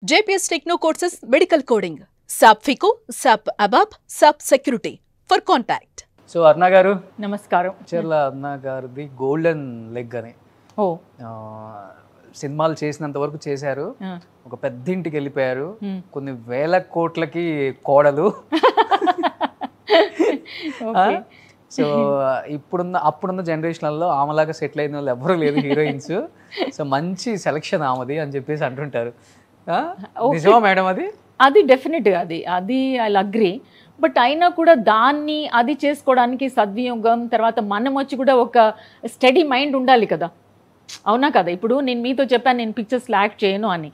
JPS Techno Courses Medical Coding, SAP FICO, SAP ABAP, SAP Security. For contact. So Aruna garu నమస్కారం. చర్ల అరుణ గారిది golden leg అని సినిమాలు చేసినంత వరకు చేశారు. ఒక పెద్ద ఇంటికి వెళ్ళిపోయారు. కొన్ని వేల కోట్లకి కోడలు. సో అప్పుడున్న జనరేషన్లలో ఆమెలాగా సెటిల్ అయిన వాళ్ళు ఎవరు లేదు హీరోయిన్స్. సో మంచి సెలక్షన్ ఆమెది అని చెప్పేసి అంటుంటారు. నిజమా మేడం? అది డెఫినెట్గా అది ఐ అగ్రీ. బట్ అయినా కూడా దాన్ని అది చేసుకోవడానికి సద్వినియోగం, తర్వాత మనం వచ్చి కూడా ఒక స్టడీ మైండ్ ఉండాలి కదా, అవునా కదా? ఇప్పుడు నేను మీతో చెప్పాను నేను పిక్చర్స్లో యాక్ట్ చేయను అని,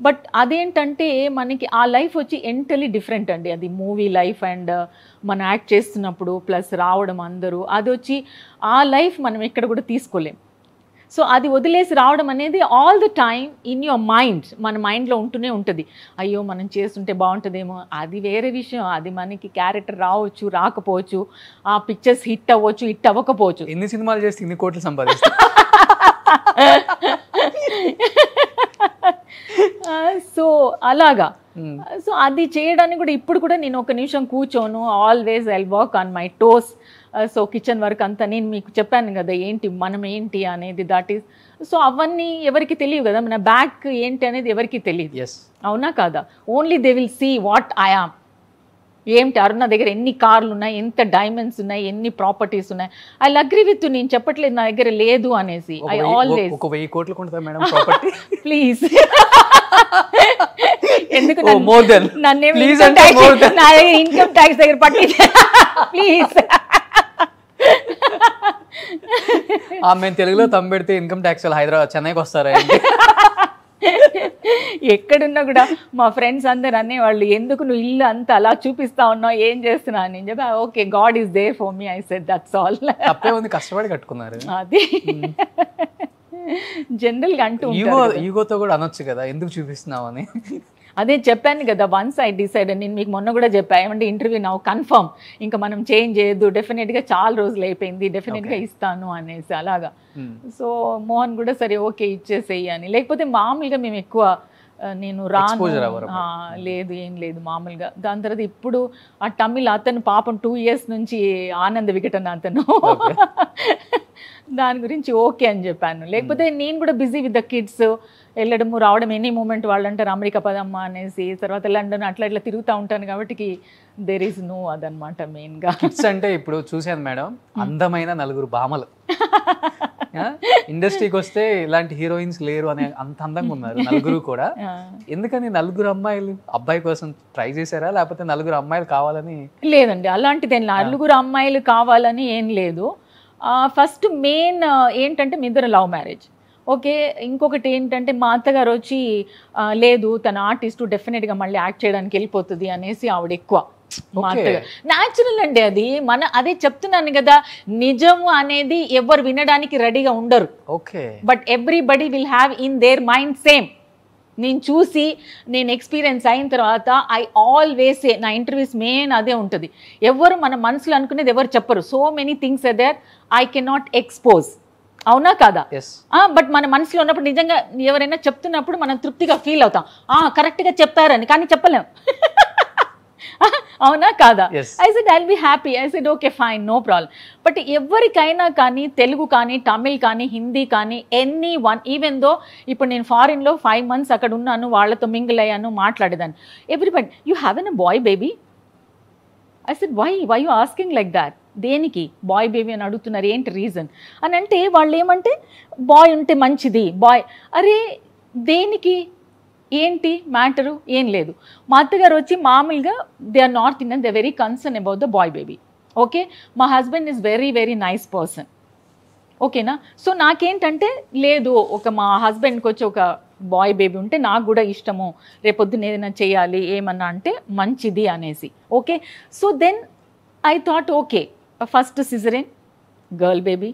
బట్ అదేంటంటే మనకి ఆ లైఫ్ వచ్చి ఎంటలీ డిఫరెంట్ అండి. అది మూవీ లైఫ్ అండ్ మనం యాక్ట్ చేస్తున్నప్పుడు ప్లస్ రావడం అందరూ, అది వచ్చి ఆ లైఫ్ మనం ఎక్కడ కూడా తీసుకోలేం. సో అది వదిలేసి రావడం అనేది all the time in your mind, మన మైండ్లో ఉంటూనే ఉంటుంది. అయ్యో మనం చేస్తుంటే బాగుంటుందేమో, అది వేరే విషయం. అది మనకి క్యారెక్టర్ రావచ్చు, రాకపోవచ్చు, ఆ పిక్చర్స్ హిట్ అవ్వచ్చు, హిట్ అవ్వకపోవచ్చు. ఎన్ని సినిమాలు చేస్తే ఇన్ని కోట్లు సంపాదిస్తారు. సో అలాగా. సో అది చేయడానికి కూడా ఇప్పుడు కూడా నేను ఒక నిమిషం కూర్చోను. Always I work on my toes. So kitchen work అంతా నేను మీకు చెప్పాను కదా ఏంటి మనం ఏంటి అనేది, దట్ ఈస్. సో అవన్నీ ఎవరికి తెలియదు కదా, మన బ్యాక్ ఏంటి అనేది ఎవరికి తెలియదు, అవునా కాదా? Only they will see what I am. ఏంటి అరుణ దగ్గర ఎన్ని కార్లు ఉన్నాయి, ఎంత డైమండ్స్ ఉన్నాయి, ఎన్ని ప్రాపర్టీస్ ఉన్నాయి. I agree with. నేను చెప్పట్లేదు నా దగ్గర లేదు అనేసి. ఐ ఆల్వేస్ 1000 కోట్లు కొంటా మేడం ప్రాపర్టీ. ప్లీజ్ ఎందుకు నన్ను నా దగ్గర ఇన్కమ్ ట్యాక్స్ దగ్గర పట్టి ప్లీజ్. మేము తెలుగులో తమ్మిడితే ఇన్కమ్ ట్యాక్స్ హైదరాబాద్ చెన్నైకి వస్తారా? ఎక్కడున్నా కూడా మా ఫ్రెండ్స్ అందరు అనేవాళ్ళు, ఎందుకు నువ్వు ఇల్లు అంతా అలా చూపిస్తా ఉన్నావు, ఏం చేస్తున్నావు అని చెప్పి. Okay, God is there for me, I said that's all. తప్పే ఉంది, కష్టపడి కట్టుకున్నారు. అది జనరల్గా అంటూ ఈగోతో కూడా అనొచ్చు కదా, ఎందుకు చూపిస్తున్నావు అని. అదే చెప్పాను కదా, వన్స్ ఐ డిసైడ్. నేను మీకు మొన్న కూడా చెప్పాను, ఏమంటే ఇంటర్వ్యూ నా కన్ఫర్మ్, ఇంకా మనం చేంజ్ చేయొద్దు, డెఫినెట్గా చాలా రోజులు అయిపోయింది, డెఫినెట్గా ఇస్తాను అనేసి అలాగా. సో మోహన్ కూడా సరే ఓకే ఇచ్చేసేయి అని. లేకపోతే మామూలుగా మేము ఎక్కువ నేను రాను, లేదు ఏం లేదు మామూలుగా. దాని తర్వాత ఇప్పుడు ఆ తమిళ్ అతను పాపం 2 years నుంచి ఆనంద వికటన అతను, దాని గురించి ఓకే అని చెప్పాను. లేకపోతే నేను కూడా బిజీ విత్ ద కిడ్స్, వెళ్ళడము రావడం, ఎనీ మూమెంట్ వాళ్ళు అంటారు అమెరికా పదమ్మా అనేసి, తర్వాత లండన్ అట్లా ఇట్లా తిరుగుతూ ఉంటాను కాబట్టి దేర్ ఈస్ నో అదనమాట మెయిన్గా. కిడ్స్ అంటే ఇప్పుడు చూశాను మేడం, అందమైన 4 భామలు. ఇండస్ట్రీకి వస్తే ఇలాంటి హీరోయిన్స్ లేరు అనే అంత అందంగా ఉన్నారు 4 కూడా. ఎందుకని 4 అమ్మాయిలు అబ్బాయి కోసం ట్రై చేశారా, లేకపోతే 4 అమ్మాయిలు కావాలని? లేదండి, అలాంటిది 4 అమ్మాయిలు కావాలని ఏం లేదు. ఫస్ట్ మెయిన్ ఏంటంటే మీ ఇద్దరు లవ్ మ్యారేజ్, ఓకే. ఇంకొకటి ఏంటంటే మా అత్తగారు వచ్చి లేదు తన ఆర్టిస్టు డెఫినెట్గా మళ్ళీ యాక్ట్ చేయడానికి వెళ్ళిపోతుంది అనేసి ఆవిడ ఎక్కువ. మా అత్తగారు న్యాచురల్ అండి అది, అదే చెప్తున్నాను కదా, నిజము అనేది ఎవరు వినడానికి రెడీగా ఉండరు. But everybody will have in their mind same. నేను చూసి నేను ఎక్స్పీరియన్స్ అయిన తర్వాత ఐ ఆల్వేస్ నా ఇంటర్వ్యూస్ మెయిన్ అదే ఉంటుంది. ఎవరు మన మనసులో అనుకునేది ఎవరు చెప్పరు. So many things are there I cannot expose, అవునా కాదా? బట్ మన మనసులో ఉన్నప్పుడు నిజంగా ఎవరైనా చెప్తున్నప్పుడు మనం తృప్తిగా ఫీల్ అవుతాం, కరెక్ట్గా చెప్పారని, కానీ చెప్పలేం. అవునా కాదా? I said I will be happy, I said okay fine no problem. But ఎవరికైనా కానీ తెలుగు కానీ తమిళ్ కానీ హిందీ కానీ ఎనీ వన్, ఈవెన్ దో ఇప్పుడు నేను ఫారిన్లో 5 months అక్కడ ఉన్నాను, వాళ్ళతో మింగిల్ అయ్యాను, మాట్లాడేదాన్ని. Everybody you have any boy baby? I said why you asking like that? దేనికి బాయ్ బేబీ అని అడుగుతున్నారు, ఏంటి రీజన్ అని అంటే, వాళ్ళు ఏమంటే బాయ్ ఉంటే మంచిది, బాయ్. అరే దేనికి, ఏంటి మ్యాటరు? ఏం లేదు. మా అత్తగారు వచ్చి మామూలుగా they are North Indian, they very concern about the boy baby, okay. మా husband is very very nice person, ఓకేనా. సో నాకేంటంటే లేదు, ఒక మా హస్బెండ్కి వచ్చి ఒక బాయ్ బేబీ ఉంటే నాకు కూడా ఇష్టము, రేపొద్దున ఏదైనా చేయాలి ఏమన్నా అంటే మంచిది అనేసి, okay. So then I thought okay first caesarean girl baby.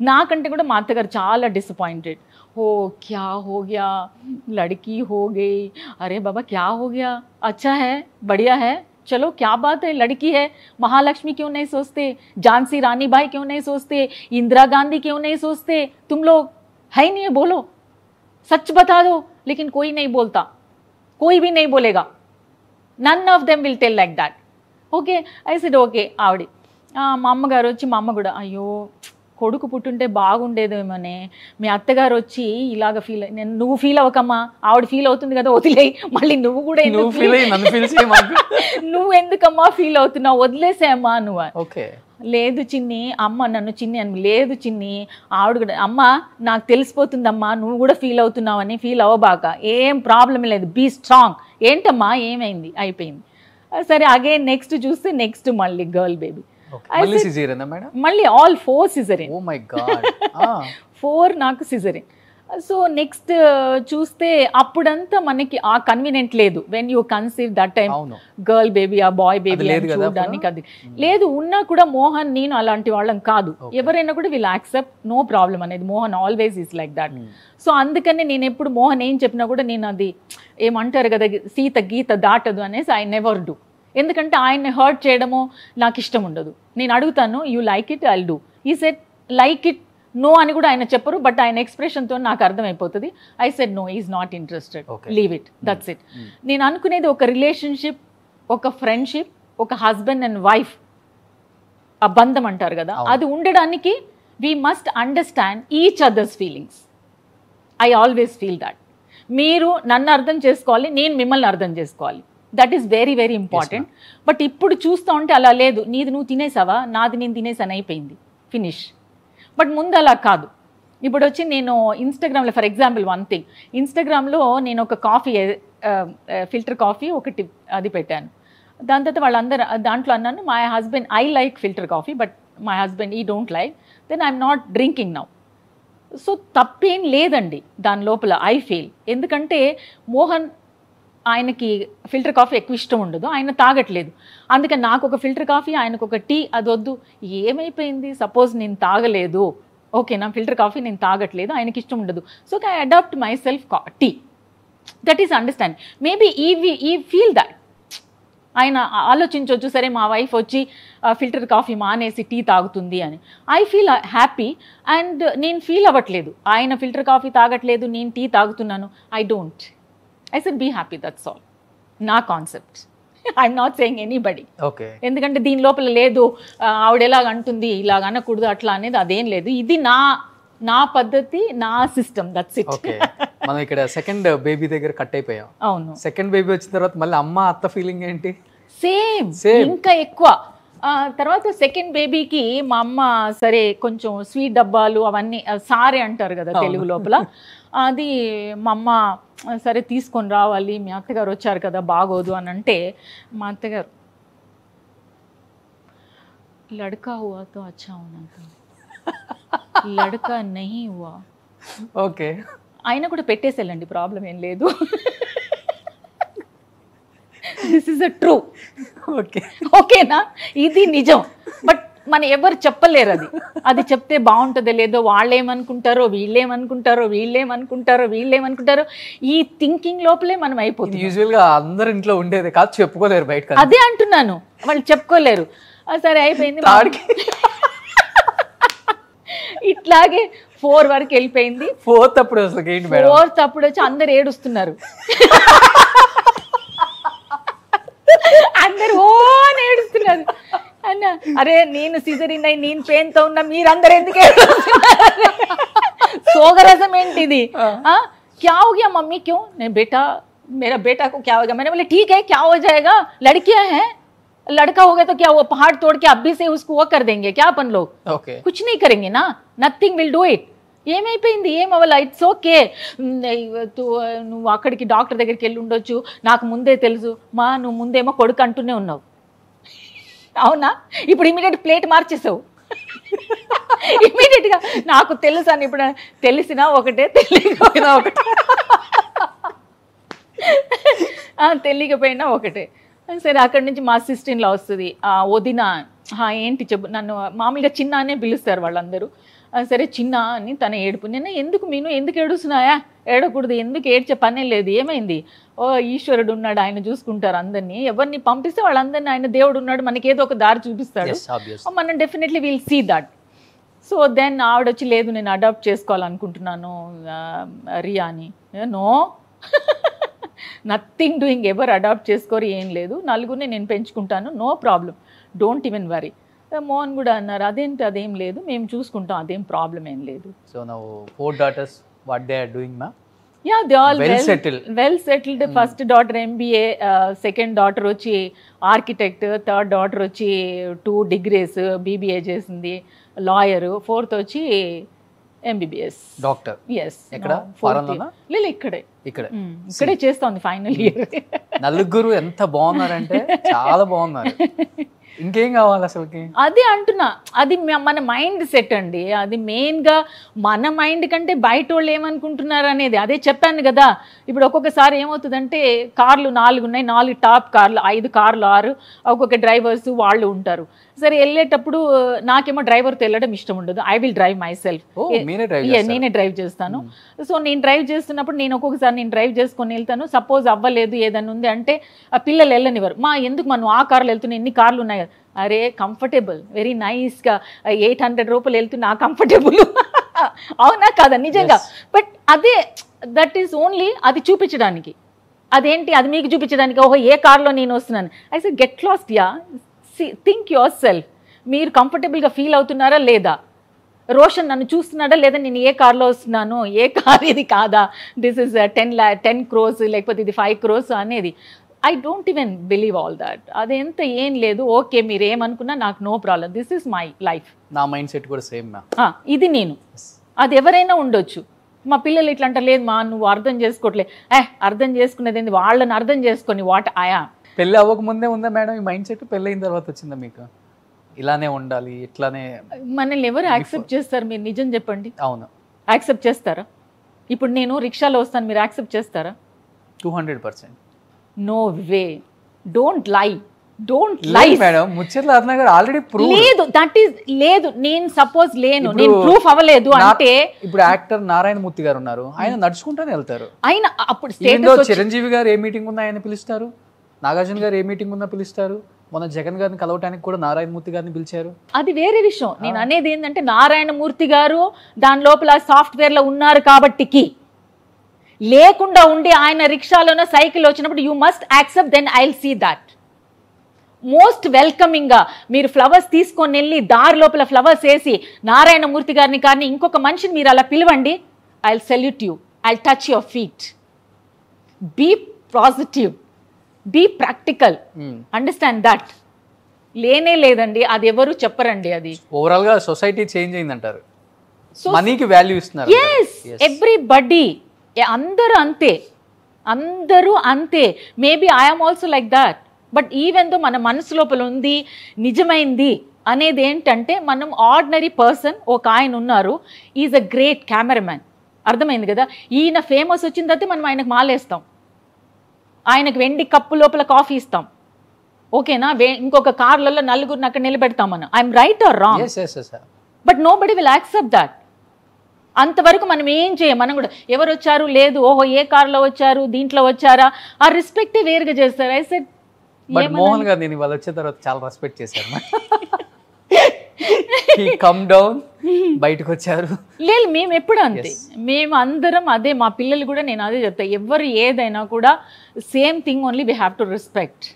నాకంటే కూడా మా అత్తగారు చాలా డిసప్పాయింటెడ్. हो क्या हो गया, लड़की हो गई, अरे बाबा क्या हो गया, अच्छा है बढ़िया है, चलो क्या बात है, लड़की है, महालक्ष्मी क्यों नहीं सोचते, झांसी रानी बाई क्यों नहीं सोचते, इंदिरा गांधी क्यों नहीं सोचते, तुम लोग है ही नहीं, बोलो सच बता दो. लेकिन कोई नहीं बोलता. कोई भी नहीं बोलेगा, none of them will tell like that. Okay I said okay. మా అమ్మగారు వచ్చి, మా అమ్మ కూడా అయ్యో కొడుకు పుట్టుంటే బాగుండేదేమోనే, మీ అత్తగారు వచ్చి ఇలాగ ఫీల్ నేను, నువ్వు ఫీల్ అవ్వకమ్మా, ఆవిడ ఫీల్ అవుతుంది కదా వదిలేయి, మళ్ళీ నువ్వు కూడా నువ్వు ఎందుకమ్మా ఫీల్ అవుతున్నావు, వదిలేసేయమ్మా నువ్వు. ఓకే లేదు చిన్ని, అమ్మ నన్ను చిన్ని అని, లేదు చిన్ని ఆవిడ కూడా, అమ్మ నాకు తెలిసిపోతుందమ్మా నువ్వు కూడా ఫీల్ అవుతున్నావని, ఫీల్ అవ్వబాక, ఏం ప్రాబ్లం లేదు, బీ స్ట్రాంగ్. ఏంటమ్మా ఏమైంది, అయిపోయింది. సరే అగైన్ నెక్స్ట్ చూస్తే నెక్స్ట్ మళ్ళీ గర్ల్ బేబీ, మళ్ళీ all 4 caesarean. Oh my God 4 నాకు సిజరిన్. సో నెక్స్ట్ చూస్తే అప్పుడంతా మనకి ఆ కన్వీనియంట్ లేదు, when you conceive that time girl baby ఆ బాయ్ బేబీ చూడడానికి అది లేదు. ఉన్నా కూడా మోహన్ నేను అలాంటి వాళ్ళం కాదు, ఎవరైనా కూడా వీల్ యాక్సెప్ట్, నో ప్రాబ్లం అనేది. Mohan always is like that. So అందుకనే నేను ఎప్పుడు మోహన్ ఏం చెప్పినా కూడా నేను అది ఏమంటారు కదా, సీత గీత దాటదు అనేసి ఐ నెవర్ డూ. ఎందుకంటే ఆయన్ని హర్ట్ చేయడమో నాకు ఇష్టం ఉండదు. నేను అడుగుతాను, you like it, I'll do. He said like it, no అని కూడా ఆయన చెప్పరు, బట్ ఆయన ఎక్స్ప్రెషన్తో నాకు అర్థమైపోతుంది. I said no, is not interested, leave it, that's it. నేను అనుకునేది ఒక రిలేషన్షిప్, ఒక ఫ్రెండ్షిప్, ఒక హస్బెండ్ అండ్ వైఫ్ ఆ బంధం అంటారు కదా, అది ఉండడానికి we must understand each others feelings. I always feel that. మీరు నన్ను అర్థం చేసుకోవాలి, నేను మిమ్మల్ని అర్థం చేసుకోవాలి. That is very very important. But ఇప్పుడు చూస్తూ ఉంటే అలా లేదు, నీది నువ్వు తినేసావా, నాది నేను తినేసాను, అయిపోయింది, ఫినిష్. బట్ ముందు అలా కాదు. ఇప్పుడు వచ్చి నేను ఇన్స్టాగ్రామ్లో, ఫర్ ఎగ్జాంపుల్ వన్ థింగ్, ఇన్స్టాగ్రామ్లో నేను ఒక కాఫీ, ఫిల్టర్ కాఫీ ఒకటి అది పెట్టాను. దాని తర్వాత వాళ్ళందరూ దాంట్లో అన్నాను, my husband I like filter coffee but my husband he don't like, then I'm not drinking now. So తప్పేం లేదండి దాని లోపల, ఐ ఫీల్. ఎందుకంటే మోహన్ ఆయనకి ఫిల్టర్ కాఫీ ఎక్కువ ఇష్టం ఉండదు, ఆయన తాగట్లేదు. అందుకని నాకు ఒక ఫిల్టర్ కాఫీ, ఆయనకు ఒక టీ, అది వద్దు. ఏమైపోయింది, సపోజ్ నేను తాగలేదు, ఓకే నా ఫిల్టర్ కాఫీ నేను తాగట్లేదు, ఆయనకి ఇష్టం ఉండదు, so I adapt myself tea. That is understand. Maybe he feel that ఆయన ఆలోచించవచ్చు, సరే మా వైఫ్ వచ్చి ఫిల్టర్ కాఫీ మానేసి టీ తాగుతుంది అని. ఐ ఫీల్ హ్యాపీ అండ్ నేను ఫీల్ అవ్వట్లేదు, ఆయన ఫిల్టర్ కాఫీ తాగట్లేదు, నేను టీ తాగుతున్నాను. I don't, I said be happy, that's all. నా concept, I'm not saying anybody. ఎందుకంటే దీని లోపల లేదు ఆవిడ ఎలాగ అంటుంది, ఇలాగ అనకూడదు అట్లా అనేది అదేం లేదు. ఇది నా పద్ధతి, నా సిస్టమ్, దట్స్ ఇట్. మనం ఇక్కడ సెకండ్ బేబీ దగ్గర కట్ అయిపోయాం. అవును, సెకండ్ బేబీ వచ్చిన తర్వాత మళ్ళీ అమ్మ అత్త ఫీలింగ్ ఏంటి? సేమ్, ఇంకా ఎక్కువ. తర్వాత సెకండ్ బేబీకి మా అమ్మ సరే కొంచెం స్వీట్ డబ్బాలు అవన్నీ సారే అంటారు కదా తెలుగు లోపల, అది మా అమ్మ సరే తీసుకొని రావాలి, మీ అత్తగారు వచ్చారు కదా బాగోదు అని అంటే, మా అత్తగారు లడ్కా హువా తో అచ్చా హోనా తా, లడ్కా నహీ హువా. ఓకే, ఆయన కూడా పెట్టేసేళ్ళండి, ప్రాబ్లం ఏం లేదు. This is a true. Okay, ఓకేనా, ఇది నిజం. బట్ మన ఎవరు చెప్పలేరు అది చెప్తే బాగుంటుందో లేదో, వాళ్ళేమనుకుంటారో వీళ్ళేమనుకుంటారో ఈ థింకింగ్ లోపలే మనం అయిపోతుంది. యూజువల్గా అందరు ఇంట్లో ఉండేది కాదు, చెప్పుకోలేరు బయట. అదే అంటున్నాను, వాళ్ళు చెప్పుకోలేరు. సరే అయిపోయింది, ఇట్లాగే 4 వరకు వెళ్ళిపోయింది. 4th అప్పుడు అసలు ఏంటి మేడం, 4th అప్పుడు వచ్చి అందరు ఏడుస్తున్నారు, అందరు ఓ అని ఏడుస్తున్నారు. అన్న అరే నేను సిజరిన్ అయి నేను పెయిన్తో ఉన్నా, మీరందరూ ఎందుకు ఏడుస్తున్నారు? సోగరసం ఏంటిది? क्या हो गया मम्मी, क्यों? नहीं बेटा, मेरा बेटा को क्या होगा? मैंने बोले ठीक है, क्या हो जाएगा, लड़कियां हैं, लड़का हो गया तो क्या वो पहाड़ तोड़ के अभी से उसको वो कर देंगे क्या अपन लोग? कुछ नहीं करेंगे ना, नथिंग विल डू इट. ఏమైపోయింది, ఏమవ్వాల, ఇట్స్ ఓకే. నువ్వు అక్కడికి డాక్టర్ దగ్గరికి వెళ్ళి ఉండొచ్చు, నాకు ముందే తెలుసు. మా నువ్వు ముందేమో కొడుకు అంటూనే ఉన్నావు, అవునా? ఇప్పుడు ఇమీడియట్ ప్లేట్ మార్చేసావు. ఇమీడియట్గా నాకు తెలుసు అని, ఇప్పుడు తెలిసినా ఒకటే, తెలియకపోయినా ఒకటే, తెలియకపోయినా ఒకటే. సరే అక్కడి నుంచి మా సిస్టర్‌ఇన్-లా వస్తుంది, వదిన ఏంటి చెప్పు, నన్ను మామూలుగా చిన్న అనే పిలుస్తారు వాళ్ళందరూ. సరే చిన్న అని తన ఏడుపు. నేను ఎందుకు మీను ఎందుకు ఏడుస్తున్నాయా, ఏడకూడదు, ఎందుకు ఏడ్చే పనే లేదు, ఏమైంది? ఓ ఈశ్వరుడు ఉన్నాడు, ఆయన చూసుకుంటారు అందరినీ, ఎవరిని పంపిస్తే వాళ్ళందరినీ ఆయన దేవుడు ఉన్నాడు, మనకి ఏదో ఒక దారి చూపిస్తాడు, మనం definitely will see that. So then ఆవిడొచ్చి లేదు నేను అడాప్ట్ చేసుకోవాలనుకుంటున్నాను రియాని. నో నథింగ్ డూయింగ్, ఎవరు అడాప్ట్ చేసుకోరు, ఏం లేదు. నలుగురిని నేను పెంచుకుంటాను, no problem, don't even worry. Mohan కూడా అన్నారు, అదేంటి అదేం లేదు, మేము చూసుకుంటాం, అదేం ప్రాబ్లం ఏం లేదు. So now 4 daughters, what they are doing, ma? Yeah, they all Well settled. Well settled. First daughter MBA, second daughter వచ్చి ఆర్కిటెక్ట్, థర్డ్ డాటర్ వచ్చి 2 degrees BBA చేసింది, లాయర్. ఫోర్త్ వచ్చి MBBS డాక్టర్. ఎస్. ఎక్కడ? Foreign లోనా? లేదు, ఇక్కడే ఇక్కడే చేస్తోంది ఫైనల్ ఇయర్. నలుగురు ఎంత బాగున్నారంటే చాలా బాగున్నారు. ఇంకేం కావాలి అసలుకి? అదే అంటున్నా, అది మన మైండ్ సెట్ అండి. అది మెయిన్గా మన మైండ్ కంటే బయట వాళ్ళు ఏమనుకుంటున్నారు అనేది. అదే చెప్పాను కదా, ఇప్పుడు ఒక్కొక్కసారి ఏమవుతుందంటే కార్లు 4 ఉన్నాయి, 4 టాప్ కార్లు, 5 కార్లు 6, ఒక్కొక్క డ్రైవర్స్ వాళ్ళు ఉంటారు. సరే వెళ్ళేటప్పుడు నాకేమో డ్రైవర్తో వెళ్ళడం ఇష్టం ఉండదు. I will drive my self, నేనే డ్రైవ్ చేస్తాను. సో నేను డ్రైవ్ చేస్తున్నప్పుడు నేను ఒక్కొక్కసారి నేను డ్రైవ్ చేసుకొని వెళ్తాను. సపోజ్ అవ్వలేదు ఏదైనా ఉంది అంటే ఆ పిల్లలు వెళ్ళనివ్వరు. ఎందుకు మనం ఆ కార్లు వెళ్తున్నాయి, ఎన్ని కార్లు ఉన్నాయి కదా. అరే కంఫర్టబుల్, వెరీ నైస్గా 800 రూపాయలు వెళ్తున్నా కంఫర్టబుల్. అవునా కాదా? నిజంగా. బట్ అదే దట్ ఈస్ ఓన్లీ అది చూపించడానికి. అదేంటి అది మీకు చూపించడానికి, ఓహో ఏ కార్లో నేను వస్తున్నాను. I say get lost yeah, think your self. మీరు కంఫర్టబుల్గా ఫీల్ అవుతున్నారా లేదా? రోషన్ నన్ను చూస్తున్నాడా లేదా, నేను ఏ కార్లో వస్తున్నాను, ఏ కార్ ఇది కాదా, దిస్ ఇస్ 10 crores లేకపోతే ఇది 5 crores అనేది. I don't even believe all that. అదెంత ఏం లేదు, ఓకే మీరు ఏమనుకున్నా నాకు no problem, this is my life. నా మైండ్ సెట్ కూడా సేమ్. ఇది నేను, అది ఎవరైనా ఉండొచ్చు. మా పిల్లలు ఇట్లా అంటారు, లేదు మా నువ్వు అర్థం చేసుకోవట్లే. అర్థం చేసుకునేది ఏంది, వాళ్ళని అర్థం చేసుకొని వాట్ ఆయా. పెళ్ళి అవ్వక ముందే ఉందా మేడం ఈ మైండ్ సెట్? పెళ్ళి అయిన తర్వాత వచ్చిందా మీకు ఇలానే ఉండాలి ఇట్లానే? మనల్ని ఎవరు యాక్సెప్ట్ చేస్తారు? మీరు నిజం చెప్పండి. అవును, యాక్సెప్ట్ చేస్తారా? ఇప్పుడు నేను రిక్షాలో వస్తాను, మీరు యాక్సెప్ట్ చేస్తారా? 200%. No way, don't lie, don't lie madam. Mucharla Aruna garu already prove. లేదు, దట్ ఈస్ లేదు. నేను సపోజ్ లేను, నేను ప్రూఫ్ అవ్వలేదు అంటే. ఇప్పుడు యాక్టర్ నారాయణమూర్తి గారు ఉన్నారు, ఆయన నడుచుకుంటానే వెళ్తారు. ఆయన అప్పుడు చిరంజీవి గారు ఏ మీటింగ్ ఉన్నా ఆయన పిలుస్తారు, నాగార్జున గారు ఏ మీటింగ్ ఉన్నా పిలుస్తారు. మొన్న జగన్ గారిని కలవటానికి కూడా నారాయణమూర్తి గారిని పిలిచారు. అది వేరే విషయం. నేను అనేది ఏంటంటే నారాయణమూర్తి గారు దాని లోపల సాఫ్ట్వేర్లో ఉన్నారు కాబట్టికి, లేకుండా ఉండి ఆయన రిక్షాలోనో సైకిల్ వచ్చినప్పుడు you must accept, then I will see that. Most వెల్కమింగ్గా మీరు ఫ్లవర్స్ తీసుకొని వెళ్ళి దారి లోపల ఫ్లవర్స్ వేసి నారాయణమూర్తి గారిని కానీ ఇంకొక మనిషిని మీరు అలా పిలవండి, I will salute you, I will touch your feet. Be positive, be practical, understand that. లేనే లేదండి, అది ఎవరు చెప్పరండి. అది ఓవరాల్ గా సొసైటీ చేంజ్ అయిందంటారు, మనీకి వాల్యూ ఇస్తున్నారు. ఎవ్రీబడి, అందరూ అంతే, అందరూ అంతే. Maybe I'm also like that. But even though మన మనసు లోపల ఉంది నిజమైంది అనేది ఏంటంటే, మనం ఆర్డినరీ పర్సన్, ఒక ఆయన ఉన్నారు, ఈజ్ అ గ్రేట్ కెమెరామ్యాన్. అర్థమైంది కదా? ఈయన ఫేమస్ వచ్చిన తర్వాత మనం ఆయనకు మాలేస్తాం, ఆయనకు వెండి కప్పు లోపల కాఫీ ఇస్తాం, ఓకేనా? ఇంకొక కార్లలో నలుగురిని అక్కడ నిలబెడతాం మనం. I'm right or wrong? But nobody will accept that. అంతవరకు మనం ఏం చేయం. మనం కూడా ఎవరు వచ్చారు లేదు, ఓహో ఏ కార్లో వచ్చారు, దీంట్లో వచ్చారా, ఆ రెస్పెక్టే వేరుగా చేస్తారు. ఐ సెడ్ మోహన్ గారు నేను ఇవాళ వచ్చిన తర్వాత చాలా రెస్పెక్ట్ చేశారు. కమ్ డౌన్, బయటకు వచ్చారు. లేదు, మేము ఎప్పుడు అంతే, మేము అందరం అదే. మా పిల్లలు కూడా నేను అదే చెప్తా, ఎవరు ఏదైనా కూడా same thing, only we have to respect.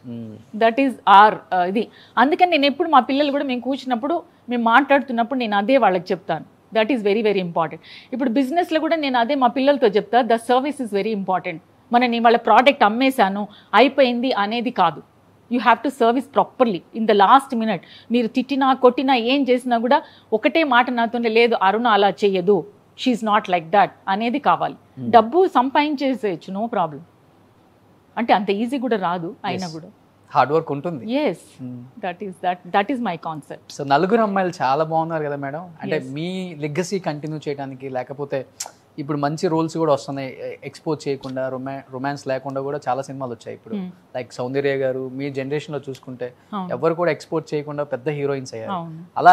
That is or ఇది. అందుకని నేను ఎప్పుడు మా పిల్లలు కూడా మేము కూర్చున్నప్పుడు, మేము మాట్లాడుతున్నప్పుడు నేను అదే వాళ్ళకి చెప్తాను. That is very very important. ఇప్పుడు బిజినెస్లో కూడా నేను అదే మా పిల్లలతో చెప్తా, the service is very important. నేను వాళ్ళ ప్రోడక్ట్ అమ్మేశాను అయిపోయింది అనేది కాదు. You have to service properly in the last minute. మీరు తిట్టినా కొట్టినా ఏం చేసినా కూడా ఒకటే మాట నాతోనే, లేదు అరుణ అలా చెయ్యదు, షీఈ్ నాట్ లైక్ దట్ అనేది కావాలి. డబ్బు సంపాదించేసేయచ్చు, నో ప్రాబ్లం. అంటే అంత ఈజీ కూడా రాదు, అయినా కూడా హార్డ్ వర్క్ ఉంటుంది. Yes, that is my concept. So నలుగురు అమ్మాయిలు చాలా బాగున్నారు కదా మేడం. అంటే మీ లెగసీ కంటిన్యూ చేయడానికి, లేకపోతే ఇప్పుడు మంచి రోల్స్ కూడా వస్తున్నాయి, ఎక్స్పోజ్ చేయకుండా, రొమాన్స్ లేకుండా కూడా చాలా సినిమాలు వచ్చాయి ఇప్పుడు. లైక్ సౌందర్య గారు, మీ జనరేషన్ లో చూసుకుంటే ఎవరు కూడా ఎక్స్పోజ్ చేయకుండా పెద్ద హీరోయిన్స్ అయ్యారు. అలా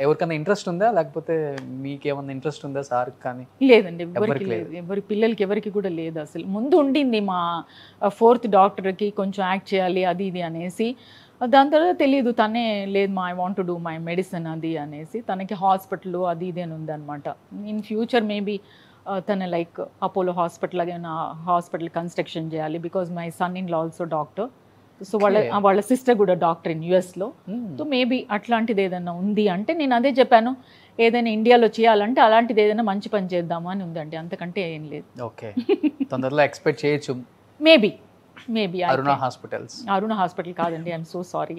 ఎవరికైనా ఇంట్రెస్ట్ ఉందా, లేకపోతే మీకేమన్నా ఇంట్రెస్ట్ ఉందా సార్? కానీ లేదండి, ఎవరి పిల్లలకి ఎవరికి కూడా లేదు. అసలు ముందు ఉండింది, మా 4th డాక్టర్కి కొంచెం యాక్ట్ చేయాలి అది ఇది అనేసి. దాని తర్వాత తెలియదు, తనే లేదు మా I want to do my medicine అది అనేసి, తనకి హాస్పిటల్ అది ఇది అని ఉందన్నమాట. ఇన్ ఫ్యూచర్ మేబీ తన లైక్ అపోలో హాస్పిటల్ ఏమైనా హాస్పిటల్ కన్స్ట్రక్షన్ చేయాలి, because my son in law also doctor. So వాళ్ళ సిస్టర్ కూడా డాక్టర్ ఇన్ యుఎస్లో. సో మేబీ అట్లాంటిది ఏదైనా ఉంది అంటే నేను అదే చెప్పాను, ఏదైనా ఇండియాలో చేయాలంటే అలాంటిది ఏదైనా మంచి పని చేద్దాము అని ఉందండి, అంతకంటే ఏం లేదు. ఓకే, తొందరలో ఎక్స్పెక్ట్ చేయొచ్చు. మేబీ అరుణ హాస్పిటల్ కాదండి, ఐఎమ్ సో సారీ.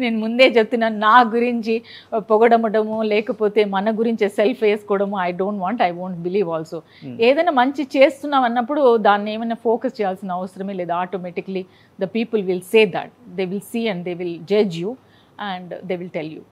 నేను ముందే చెప్తున్నాను, నా గురించి పొగడమడము లేకపోతే మన గురించి సెల్ఫ్ వేసుకోవడము ఐ వోంట్ బిలీవ్ ఆల్సో. ఏదైనా మంచి చేస్తున్నాం అన్నప్పుడు దాన్ని ఏమైనా ఫోకస్ చేయాల్సిన అవసరమే లేదు. Automatically the people will say that, they will see and they will judge you and they will tell you.